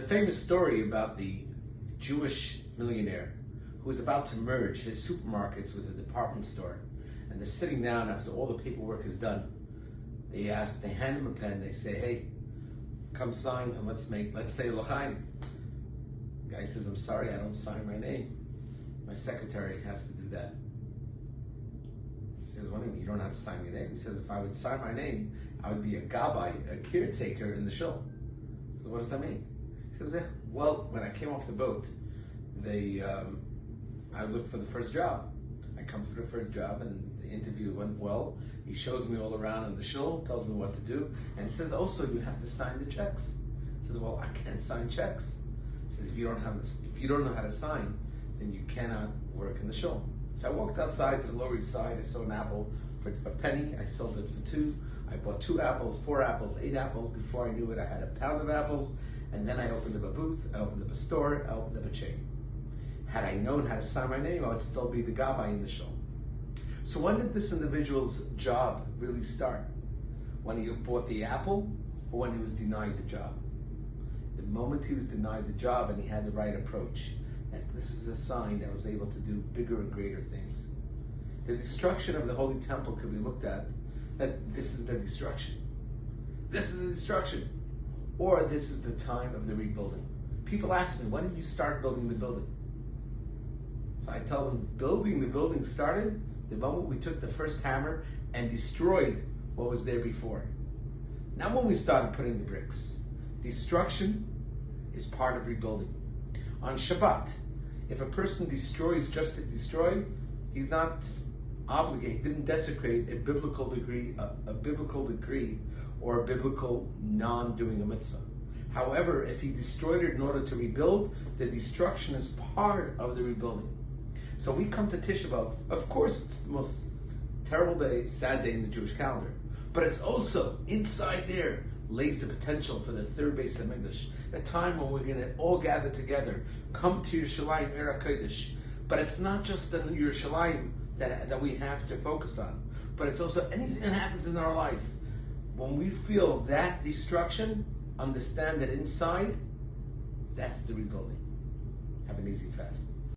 famous story about the Jewish millionaire who was about to merge his supermarkets with a department store, and they're sitting down after all the paperwork is done. They hand him a pen, they say, "Hey, come sign and let's say l'chaim." The guy says, "I'm sorry, I don't sign my name. My secretary has to do that." He says, "What do you mean you don't have to sign your name?" He says, "If I would sign my name, I would be a gabbai, a caretaker in the shul." So what does that mean? He says, "Yeah, well, when I came off the boat, I looked for the first job. I come for the first job, and the interview went well. He shows me all around in the shul, tells me what to do, and he says, also, you have to sign the checks." He says, "Well, I can't sign checks." He says, if you don't know how to sign, then you cannot work in the shul." So I walked outside to the Lower East Side. I saw an apple for a penny. I sold it for $2. I bought 2 apples, 4 apples, 8 apples. Before I knew it, I had a pound of apples. And then I opened up a booth, I opened up a store, I opened up a chain. Had I known how to sign my name, I would still be the gabbai in the shul. So when did this individual's job really start? When he bought the apple, or when he was denied the job? The moment he was denied the job and he had the right approach, that this is a sign that I was able to do bigger and greater things. The destruction of the Holy Temple could be looked at that this is the destruction. This is the destruction. Or this is the time of the rebuilding. People ask me, when did you start building the building? So I tell them, building the building started the moment we took the first hammer and destroyed what was there before. Not when we started putting the bricks. Destruction is part of rebuilding. On Shabbat, if a person destroys just to destroy, he's not obligated, didn't desecrate a biblical decree or a biblical non-doing a mitzvah. However, if he destroyed it in order to rebuild, the destruction is part of the rebuilding. So we come to Tisha B'av. Of course, it's the most terrible day, sad day in the Jewish calendar. But it's also, inside there, lays the potential for the third Beis HaMikdash, a time when we're going to all gather together, come to Yerushalayim, Eretz Kodesh. But it's not just the Yerushalayim that we have to focus on, but it's also anything that happens in our life. When we feel that destruction, understand that inside, that's the rebuilding. Have an easy fast.